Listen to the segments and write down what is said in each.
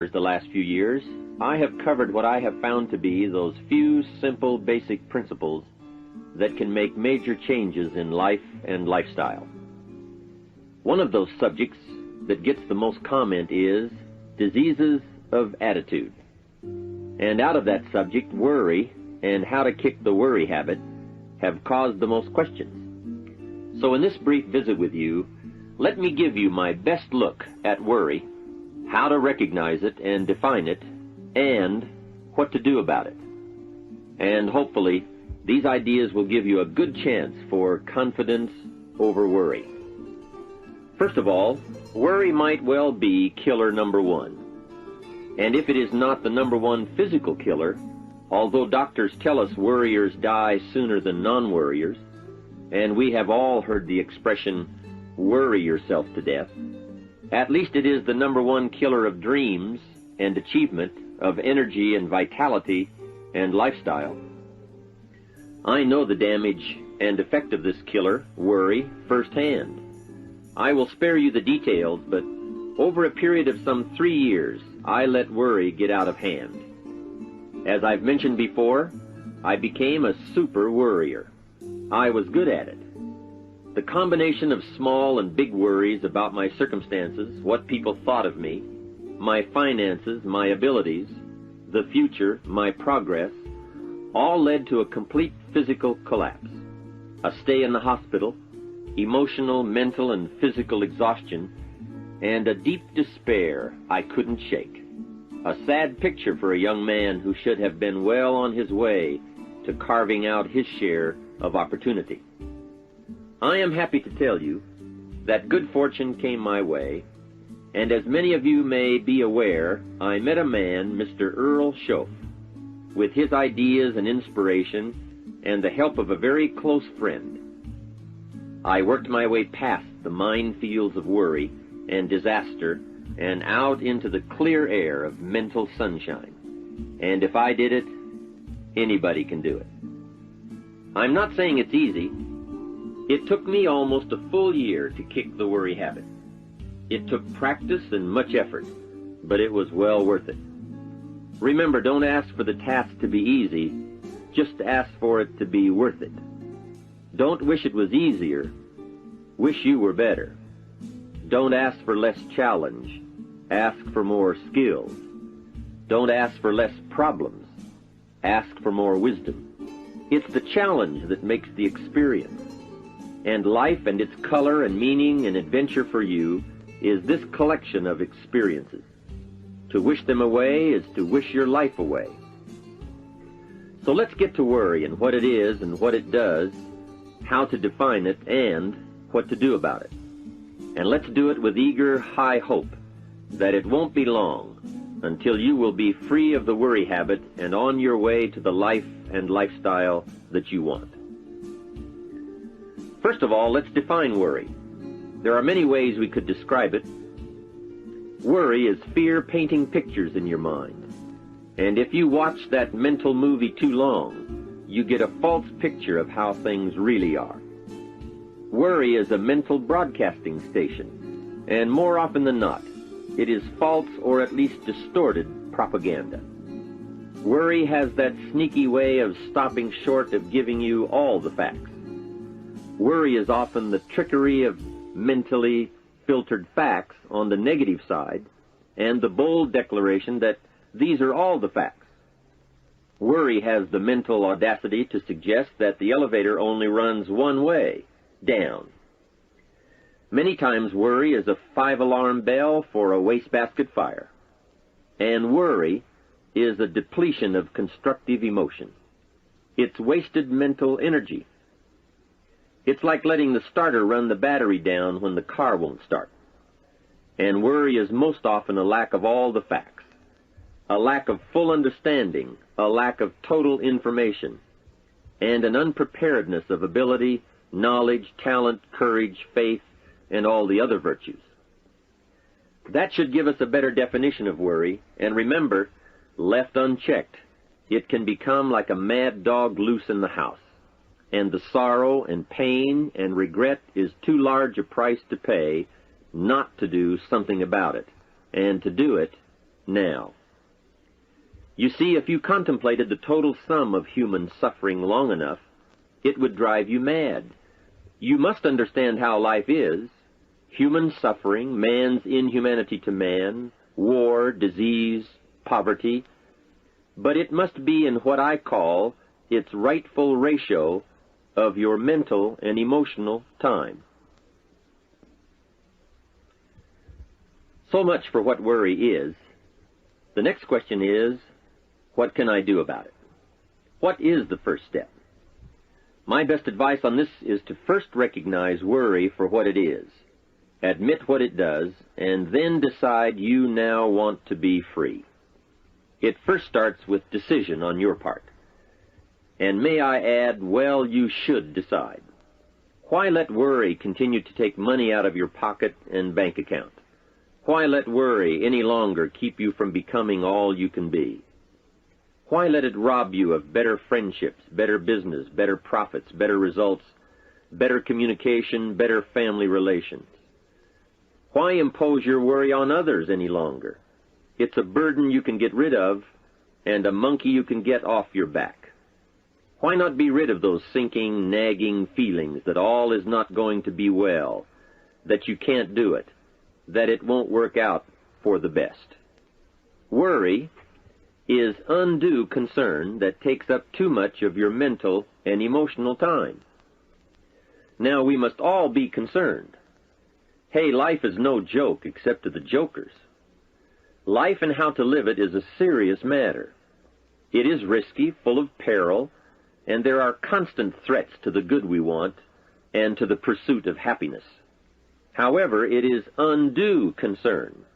The last few years, I have covered what I have found to be those few simple basic principles that can make major changes in life and lifestyle. One of those subjects that gets the most comment is diseases of attitude. And out of that subject, worry and how to kick the worry habit have caused the most questions. So in this brief visit with you, let me give you my best look at worry, how to recognize it and define it, and what to do about it. And hopefully, these ideas will give you a good chance for confidence over worry. First of all, worry might well be killer number one. And if it is not the number one physical killer, although doctors tell us worriers die sooner than non-worriers, and we have all heard the expression, worry yourself to death, at least it is the number one killer of dreams and achievement, of energy and vitality and lifestyle. I know the damage and effect of this killer, worry, firsthand. I will spare you the details, but over a period of some 3 years, I let worry get out of hand. As I've mentioned before, I became a super worrier. I was good at it. The combination of small and big worries about my circumstances, what people thought of me, my finances, my abilities, the future, my progress, all led to a complete physical collapse, a stay in the hospital, emotional, mental, and physical exhaustion, and a deep despair I couldn't shake. A sad picture for a young man who should have been well on his way to carving out his share of opportunity. I am happy to tell you that good fortune came my way, and as many of you may be aware, I met a man, Mr. Earl Schoaf, with his ideas and inspiration and the help of a very close friend. I worked my way past the minefields of worry and disaster and out into the clear air of mental sunshine. And if I did it, anybody can do it. I'm not saying it's easy. It took me almost a full year to kick the worry habit. It took practice and much effort, but it was well worth it. Remember, don't ask for the task to be easy, just ask for it to be worth it. Don't wish it was easier, wish you were better. Don't ask for less challenge, ask for more skills. Don't ask for less problems, ask for more wisdom. It's the challenge that makes the experience. And life and its color and meaning and adventure for you is this collection of experiences. To wish them away is to wish your life away. So let's get to worry and what it is and what it does, how to define it, and what to do about it. And let's do it with eager, high hope that it won't be long until you will be free of the worry habit and on your way to the life and lifestyle that you want. First of all, let's define worry. There are many ways we could describe it. Worry is fear painting pictures in your mind. And if you watch that mental movie too long, you get a false picture of how things really are. Worry is a mental broadcasting station, and more often than not, it is false or at least distorted propaganda. Worry has that sneaky way of stopping short of giving you all the facts. Worry is often the trickery of mentally filtered facts on the negative side and the bold declaration that these are all the facts. Worry has the mental audacity to suggest that the elevator only runs one way, down. Many times worry is a 5-alarm bell for a wastebasket fire. And worry is a depletion of constructive emotion. It's wasted mental energy. It's like letting the starter run the battery down when the car won't start. And worry is most often a lack of all the facts, a lack of full understanding, a lack of total information, and an unpreparedness of ability, knowledge, talent, courage, faith, and all the other virtues. That should give us a better definition of worry, and remember, left unchecked, it can become like a mad dog loose in the house. And the sorrow and pain and regret is too large a price to pay not to do something about it. And to do it, now. You see, if you contemplated the total sum of human suffering long enough, it would drive you mad. You must understand how life is. Human suffering, man's inhumanity to man, war, disease, poverty. But it must be in what I call its rightful ratio of your mental and emotional time. So much for what worry is. The next question is, what can I do about it? What is the first step? My best advice on this is to first recognize worry for what it is, admit what it does, and then decide you now want to be free. It first starts with decision on your part. And may I add, well, you should decide. Why let worry continue to take money out of your pocket and bank account? Why let worry any longer keep you from becoming all you can be? Why let it rob you of better friendships, better business, better profits, better results, better communication, better family relations? Why impose your worry on others any longer? It's a burden you can get rid of and a monkey you can get off your back. Why not be rid of those sinking, nagging feelings that all is not going to be well, that you can't do it, that it won't work out for the best? Worry is undue concern that takes up too much of your mental and emotional time. Now, we must all be concerned. Hey, life is no joke except to the jokers. Life and how to live it is a serious matter. It is risky, full of peril, and there are constant threats to the good we want and to the pursuit of happiness. However, it is undue concern,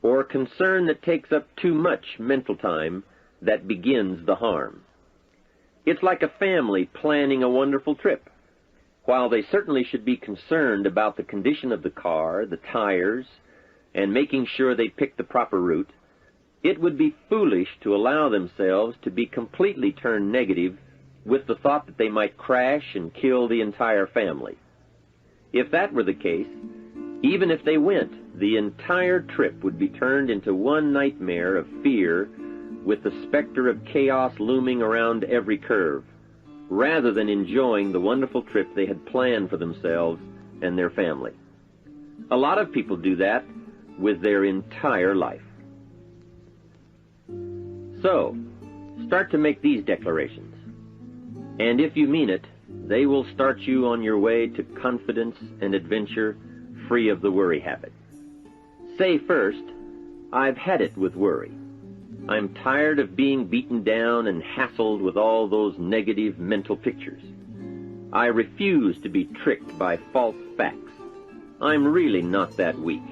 or concern that takes up too much mental time, that begins the harm. It's like a family planning a wonderful trip. While they certainly should be concerned about the condition of the car, the tires, and making sure they pick the proper route, it would be foolish to allow themselves to be completely turned negative with the thought that they might crash and kill the entire family. If that were the case, even if they went, the entire trip would be turned into one nightmare of fear with the specter of chaos looming around every curve, rather than enjoying the wonderful trip they had planned for themselves and their family. A lot of people do that with their entire life. So, start to make these declarations, and if you mean it, they will start you on your way to confidence and adventure, free of the worry habit. Say first, I've had it with worry. I'm tired of being beaten down and hassled with all those negative mental pictures. I refuse to be tricked by false facts. I'm really not that weak.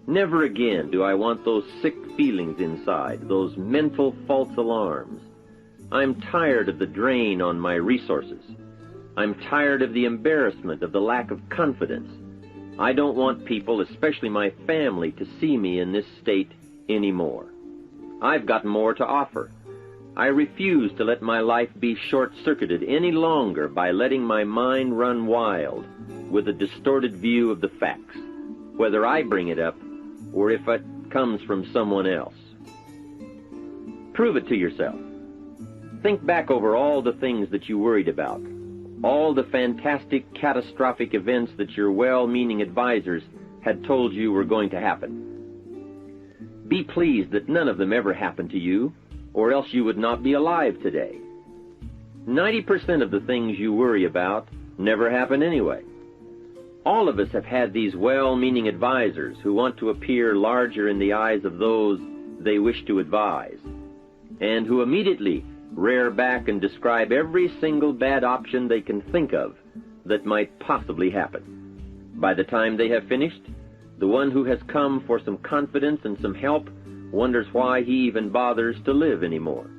Never again do I want those sick feelings inside, those mental false alarms. I'm tired of the drain on my resources. I'm tired of the embarrassment of the lack of confidence. I don't want people, especially my family, to see me in this state anymore. I've got more to offer. I refuse to let my life be short-circuited any longer by letting my mind run wild with a distorted view of the facts, whether I bring it up or if it comes from someone else. Prove it to yourself. Think back over all the things that you worried about, all the fantastic, catastrophic events that your well-meaning advisors had told you were going to happen. Be pleased that none of them ever happened to you, or else you would not be alive today. 90% of the things you worry about never happen anyway. All of us have had these well-meaning advisors who want to appear larger in the eyes of those they wish to advise, and who immediately rear back and describe every single bad option they can think of that might possibly happen. By the time they have finished, the one who has come for some confidence and some help wonders why he even bothers to live anymore.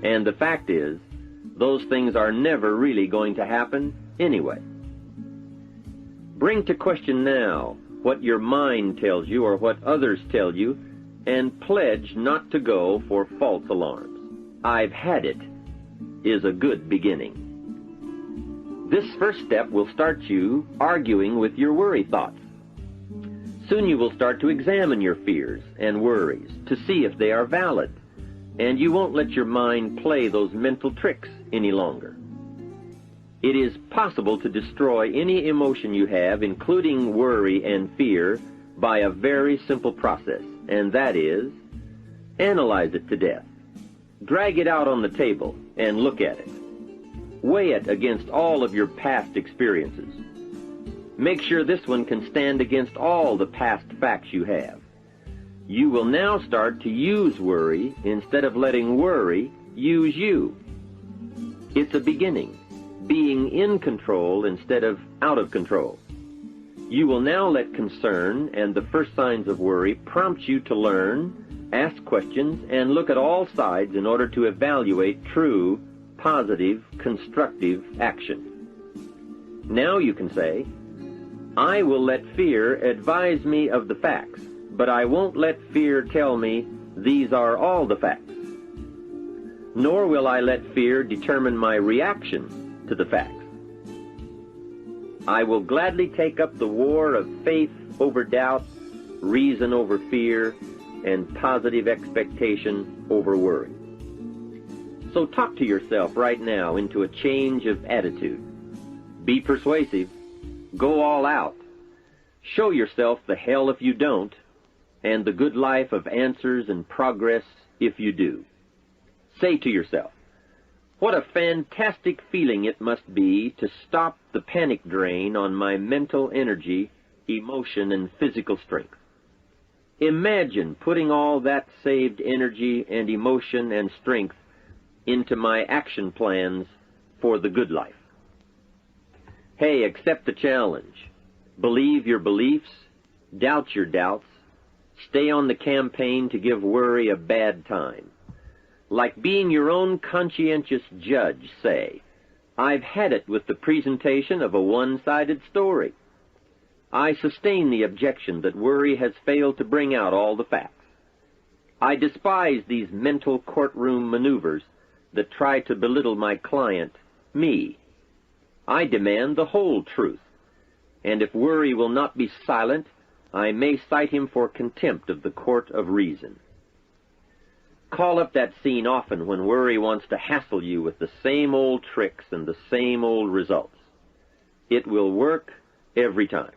And the fact is, those things are never really going to happen anyway. Bring to question now what your mind tells you or what others tell you, and pledge not to go for false alarms. I've had it is a good beginning. This first step will start you arguing with your worry thoughts. Soon you will start to examine your fears and worries to see if they are valid, and you won't let your mind play those mental tricks any longer. It is possible to destroy any emotion you have, including worry and fear, by a very simple process, and that is, analyze it to death. Drag it out on the table and look at it. Weigh it against all of your past experiences. Make sure this one can stand against all the past facts you have. You will now start to use worry instead of letting worry use you. It's a beginning, being in control instead of out of control. You will now let concern and the first signs of worry prompt you to learn, ask questions, and look at all sides in order to evaluate true, positive, constructive action. Now you can say, I will let fear advise me of the facts, but I won't let fear tell me these are all the facts. Nor will I let fear determine my reaction to the facts. I will gladly take up the war of faith over doubt, reason over fear, and positive expectation over worry. So talk to yourself right now into a change of attitude. Be persuasive. Go all out. Show yourself the hell if you don't, and the good life of answers and progress if you do. Say to yourself, what a fantastic feeling it must be to stop the panic drain on my mental energy, emotion, and physical strength. Imagine putting all that saved energy and emotion and strength into my action plans for the good life. Hey, accept the challenge. Believe your beliefs, doubt your doubts, stay on the campaign to give worry a bad time. Like being your own conscientious judge, say, I've had it with the presentation of a one-sided story. I sustain the objection that worry has failed to bring out all the facts. I despise these mental courtroom maneuvers that try to belittle my client, me. I demand the whole truth, and if worry will not be silent, I may cite him for contempt of the court of reason. Call up that scene often when worry wants to hassle you with the same old tricks and the same old results. It will work every time.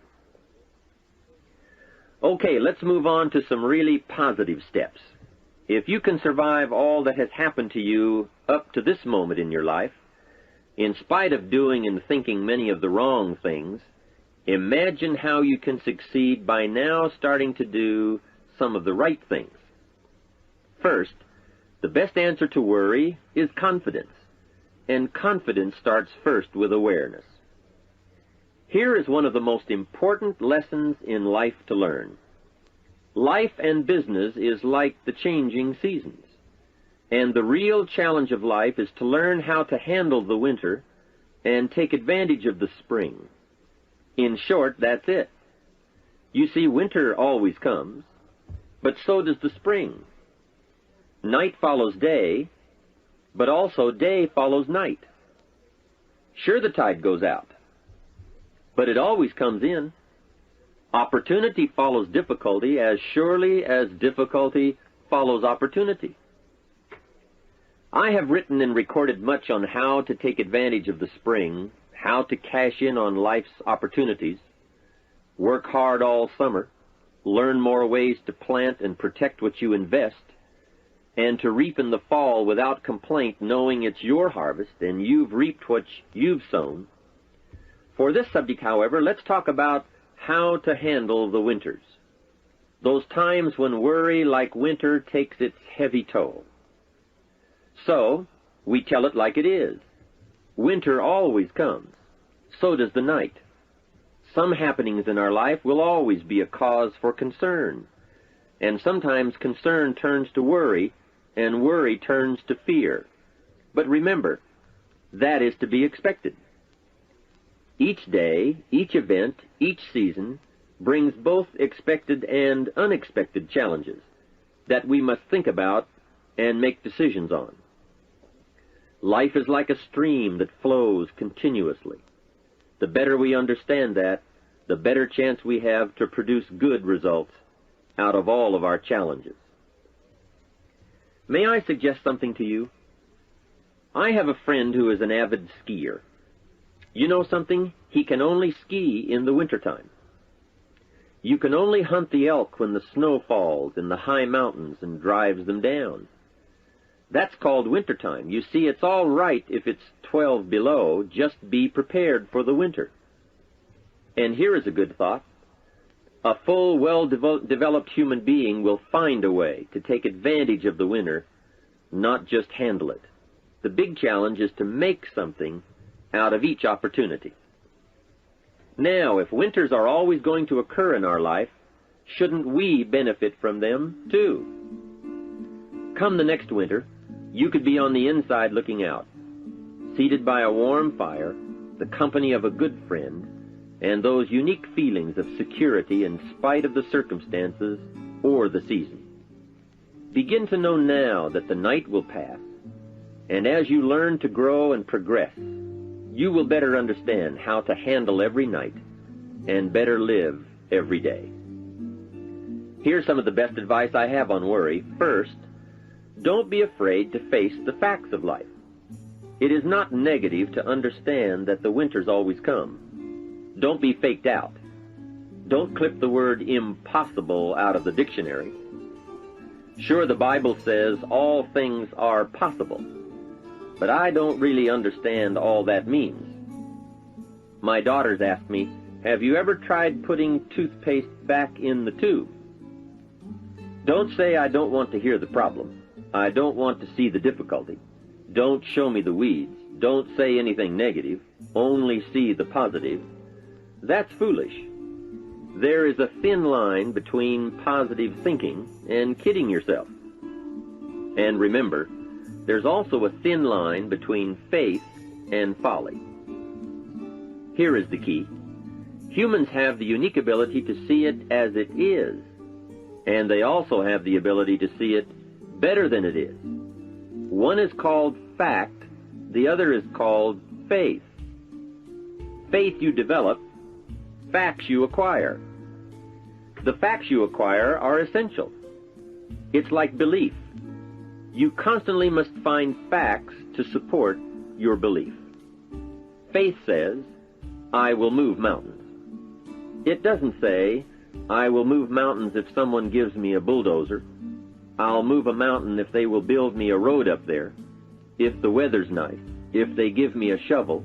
Okay, let's move on to some really positive steps. If you can survive all that has happened to you up to this moment in your life, in spite of doing and thinking many of the wrong things, imagine how you can succeed by now starting to do some of the right things. First, the best answer to worry is confidence, and confidence starts first with awareness. Here is one of the most important lessons in life to learn. Life and business is like the changing seasons, and the real challenge of life is to learn how to handle the winter and take advantage of the spring. In short, that's it. You see, winter always comes, but so does the spring. Night follows day, but also day follows night. Sure, the tide goes out, but it always comes in. Opportunity follows difficulty as surely as difficulty follows opportunity. I have written and recorded much on how to take advantage of the spring, how to cash in on life's opportunities, work hard all summer, learn more ways to plant and protect what you invest, and to reap in the fall without complaint, knowing it's your harvest and you've reaped what you've sown. For this subject, however, let's talk about how to handle the winters, those times when worry like winter takes its heavy toll. So, we tell it like it is. Winter always comes. So does the night. Some happenings in our life will always be a cause for concern, and sometimes concern turns to worry, and worry turns to fear. But remember, that is to be expected. Each day, each event, each season brings both expected and unexpected challenges that we must think about and make decisions on. Life is like a stream that flows continuously. The better we understand that, the better chance we have to produce good results out of all of our challenges. May I suggest something to you? I have a friend who is an avid skier. You know something? He can only ski in the wintertime. You can only hunt the elk when the snow falls in the high mountains and drives them down. That's called wintertime. You see, it's all right if it's 12 below. Just be prepared for the winter. And here is a good thought. A full, well-developed human being will find a way to take advantage of the winter, not just handle it. The big challenge is to make something out of each opportunity. Now, if winters are always going to occur in our life, shouldn't we benefit from them too? Come the next winter, you could be on the inside looking out, seated by a warm fire, the company of a good friend, and those unique feelings of security in spite of the circumstances or the season. Begin to know now that the night will pass, and as you learn to grow and progress, you will better understand how to handle every night and better live every day. Here's some of the best advice I have on worry. First, don't be afraid to face the facts of life. It is not negative to understand that the winters always come. Don't be faked out. Don't clip the word impossible out of the dictionary. Sure, the Bible says all things are possible, but I don't really understand all that means. My daughters ask me, have you ever tried putting toothpaste back in the tube? Don't say I don't want to hear the problem. I don't want to see the difficulty. Don't show me the weeds. Don't say anything negative. Only see the positive. That's foolish. There is a thin line between positive thinking and kidding yourself. And remember, there's also a thin line between faith and folly. Here is the key. Humans have the unique ability to see it as it is, and they also have the ability to see it better than it is. One is called fact, the other is called faith. Faith you develop, facts you acquire. The facts you acquire are essential. It's like belief. You constantly must find facts to support your belief. Faith says, I will move mountains. It doesn't say, I will move mountains if someone gives me a bulldozer. I'll move a mountain if they will build me a road up there, if the weather's nice, if they give me a shovel.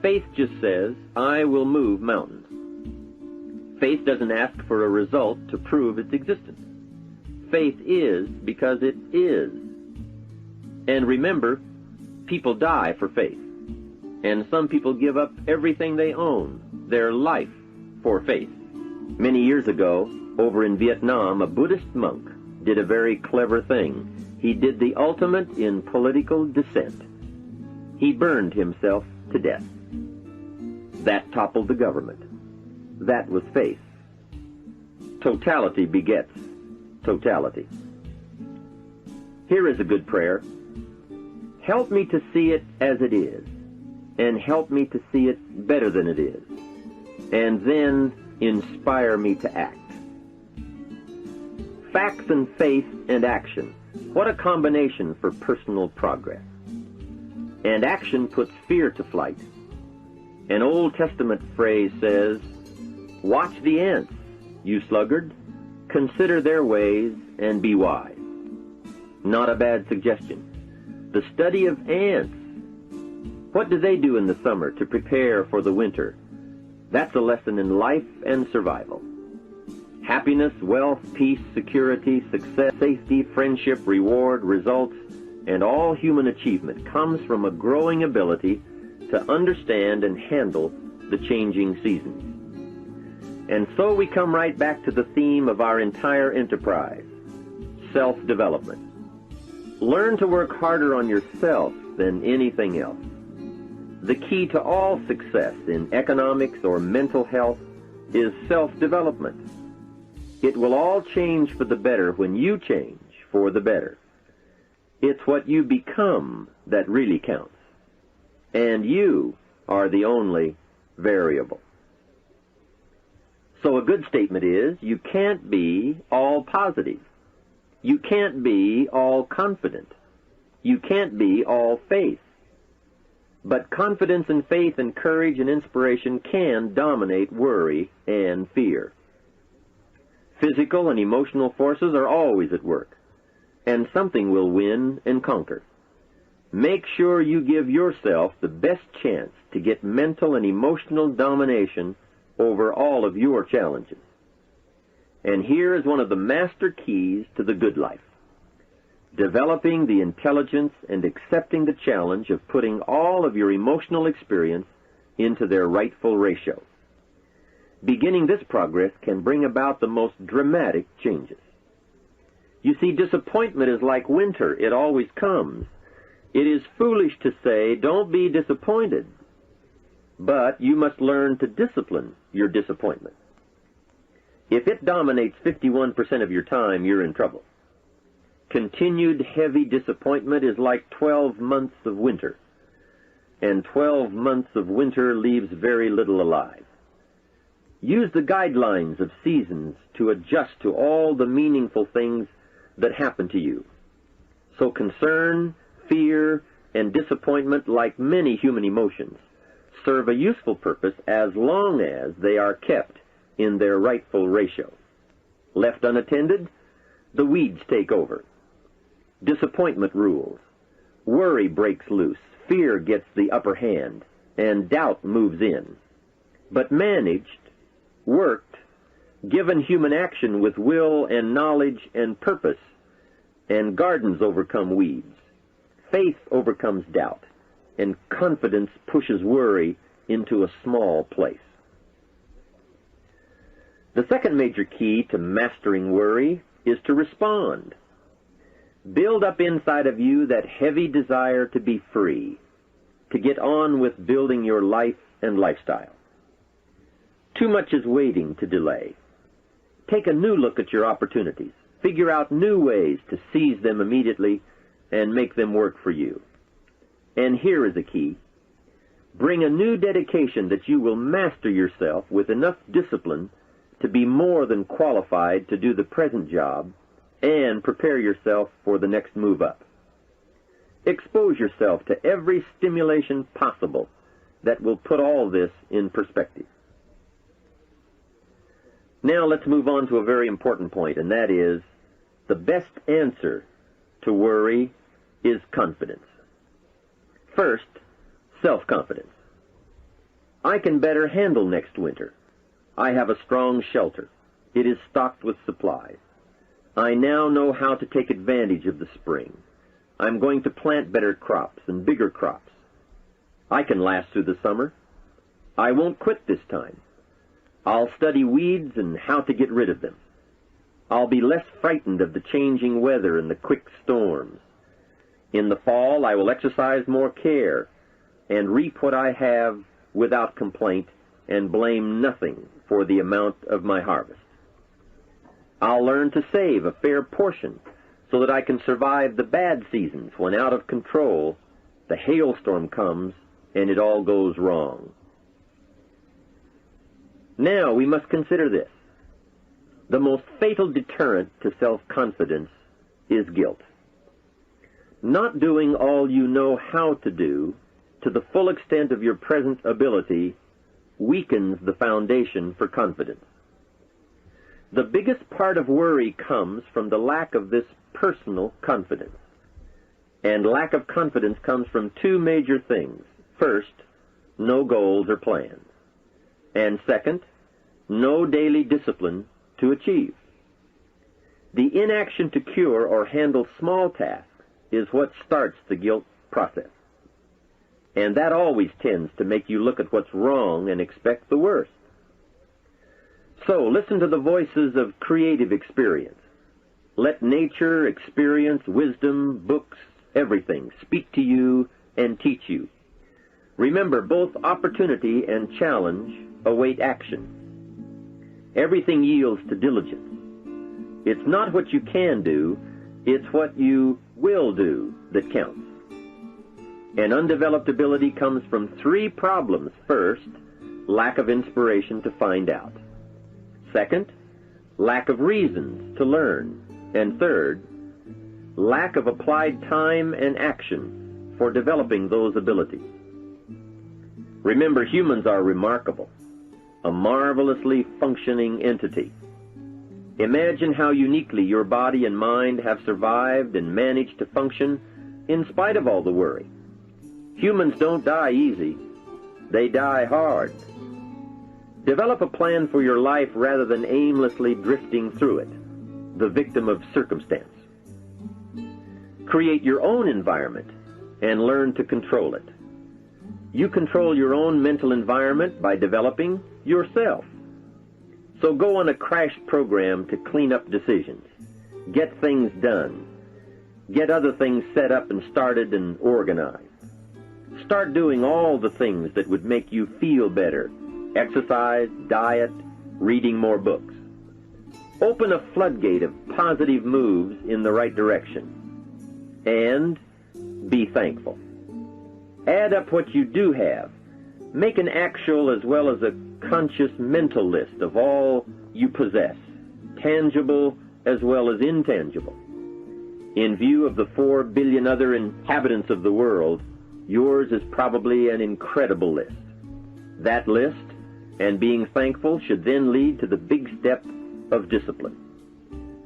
Faith just says, I will move mountains. Faith doesn't ask for a result to prove its existence. Faith is because it is. And remember, people die for faith. And some people give up everything they own, their life, for faith. Many years ago, over in Vietnam, a Buddhist monk did a very clever thing. He did the ultimate in political dissent. He burned himself to death. That toppled the government. That was faith. Totality begets totality. Here is a good prayer. Help me to see it as it is, and help me to see it better than it is, and then inspire me to act. Facts and faith and action. What a combination for personal progress. And action puts fear to flight. An Old Testament phrase says, watch the ants, you sluggard. Consider their ways and be wise. Not a bad suggestion. The study of ants. What do they do in the summer to prepare for the winter? That's a lesson in life and survival. Happiness, wealth, peace, security, success, safety, friendship, reward, results, and all human achievement comes from a growing ability to understand and handle the changing seasons. And so we come right back to the theme of our entire enterprise, self-development. Learn to work harder on yourself than anything else. The key to all success in economics or mental health is self-development. It will all change for the better when you change for the better. It's what you become that really counts. And you are the only variable. So a good statement is, you can't be all positive. You can't be all confident. You can't be all faith. But confidence and faith and courage and inspiration can dominate worry and fear. Physical and emotional forces are always at work, and something will win and conquer. Make sure you give yourself the best chance to get mental and emotional domination over all of your challenges. And here is one of the master keys to the good life: developing the intelligence and accepting the challenge of putting all of your emotional experience into their rightful ratio. Beginning this progress can bring about the most dramatic changes. You see, disappointment is like winter. It always comes. It is foolish to say, don't be disappointed. But you must learn to discipline your disappointment. If it dominates 51% of your time, you're in trouble. Continued heavy disappointment is like 12 months of winter, and 12 months of winter leaves very little alive. Use the guidelines of seasons to adjust to all the meaningful things that happen to you. So concern, fear, and disappointment, like many human emotions, serve a useful purpose as long as they are kept in their rightful ratio. Left unattended, the weeds take over. Disappointment rules. Worry breaks loose. Fear gets the upper hand, and doubt moves in. But managed, worked, given human action with will and knowledge and purpose, and gardens overcome weeds. Faith overcomes doubt, and confidence pushes worry into a small place. The second major key to mastering worry is to respond. Build up inside of you that heavy desire to be free, to get on with building your life and lifestyle. Too much is waiting to delay. Take a new look at your opportunities. Figure out new ways to seize them immediately and make them work for you. And here is a key. Bring a new dedication that you will master yourself with enough discipline to be more than qualified to do the present job and prepare yourself for the next move up. Expose yourself to every stimulation possible that will put all this in perspective. Now let's move on to a very important point, and that is, the best answer to worry is confidence. First, self-confidence. I can better handle next winter. I have a strong shelter. It is stocked with supplies. I now know how to take advantage of the spring. I'm going to plant better crops and bigger crops. I can last through the summer. I won't quit this time. I'll study weeds and how to get rid of them. I'll be less frightened of the changing weather and the quick storms. In the fall, I will exercise more care and reap what I have without complaint and blame nothing for the amount of my harvest. I'll learn to save a fair portion so that I can survive the bad seasons when, out of control, the hailstorm comes and it all goes wrong. Now we must consider this. The most fatal deterrent to self-confidence is guilt. Not doing all you know how to do to the full extent of your present ability weakens the foundation for confidence. The biggest part of worry comes from the lack of this personal confidence. And lack of confidence comes from two major things. First, no goals or plans. And second, no daily discipline to achieve. The inaction to cure or handle small tasks is what starts the guilt process. And that always tends to make you look at what's wrong and expect the worst. So listen to the voices of creative experience. Let nature, experience, wisdom, books, everything speak to you and teach you. Remember, both opportunity and challenge await action. Everything yields to diligence. It's not what you can do, it's what you will do that counts. And undeveloped ability comes from three problems. First, lack of inspiration to find out. Second, lack of reasons to learn. And third, lack of applied time and action for developing those abilities. Remember, humans are remarkable, a marvelously functioning entity. Imagine how uniquely your body and mind have survived and managed to function in spite of all the worry. Humans don't die easy. They die hard. Develop a plan for your life rather than aimlessly drifting through it, the victim of circumstance. Create your own environment and learn to control it. You control your own mental environment by developing yourself. So go on a crash program to clean up decisions, get things done, get other things set up and started and organized. Start doing all the things that would make you feel better: exercise, diet, reading more books. Open a floodgate of positive moves in the right direction. And be thankful. Add up what you do have. Make an actual as well as a conscious mental list of all you possess, tangible as well as intangible. In view of the 4 billion other inhabitants of the world, yours is probably an incredible list. That list and being thankful should then lead to the big step of discipline.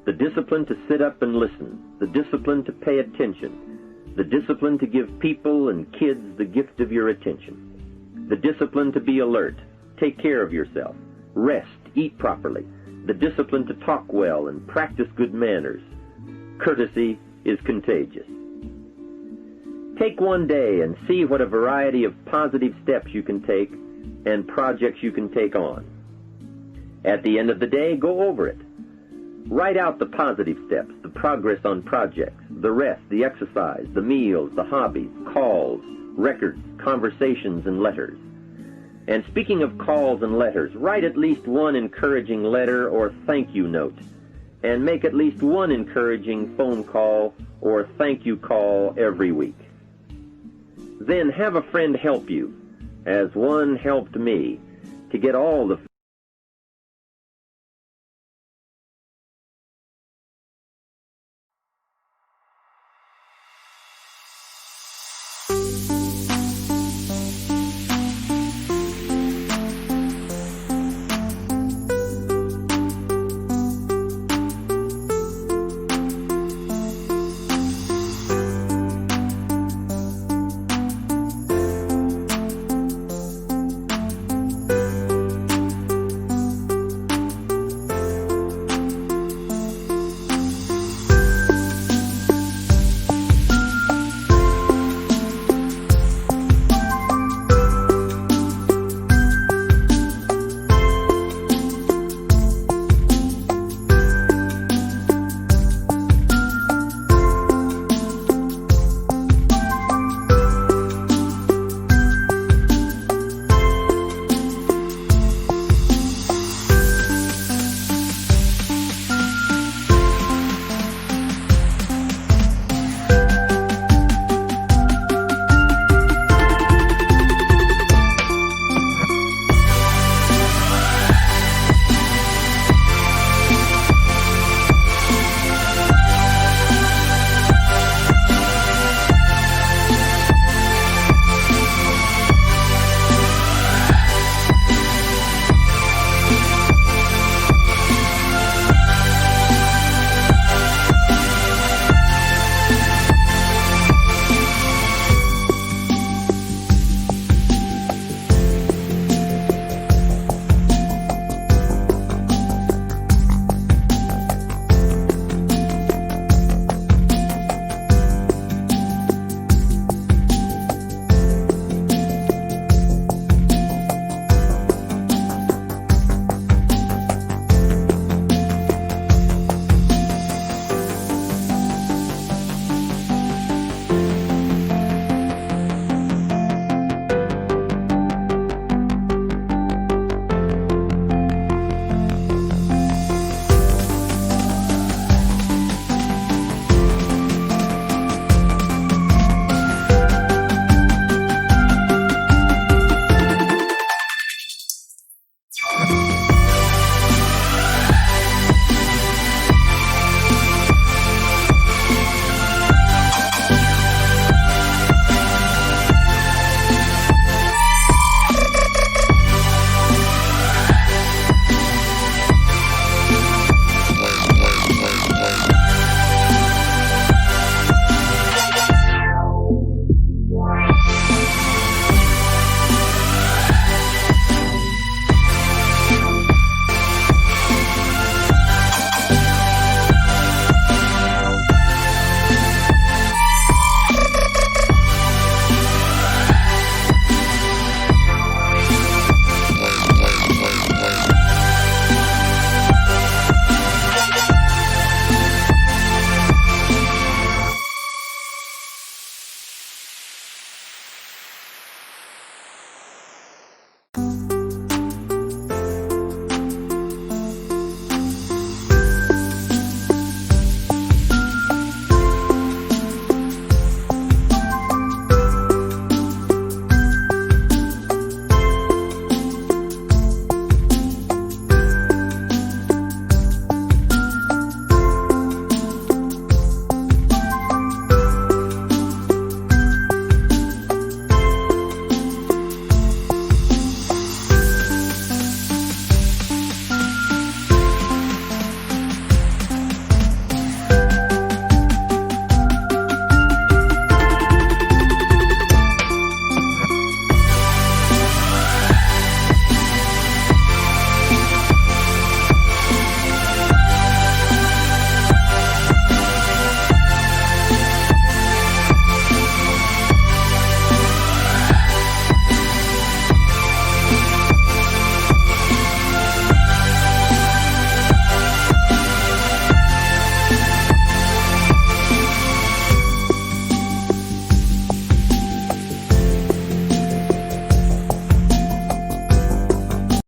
The discipline to sit up and listen, the discipline to pay attention, the discipline to give people and kids the gift of your attention, the discipline to be alert, take care of yourself, rest, eat properly, the discipline to talk well and practice good manners. Courtesy is contagious. Take one day and see what a variety of positive steps you can take and projects you can take on. At the end of the day, go over it. Write out the positive steps, the progress on projects, the rest, the exercise, the meals, the hobbies, calls, records, conversations, and letters. And speaking of calls and letters, write at least one encouraging letter or thank you note, and make at least one encouraging phone call or thank you call every week. Then have a friend help you, as one helped me, to get all the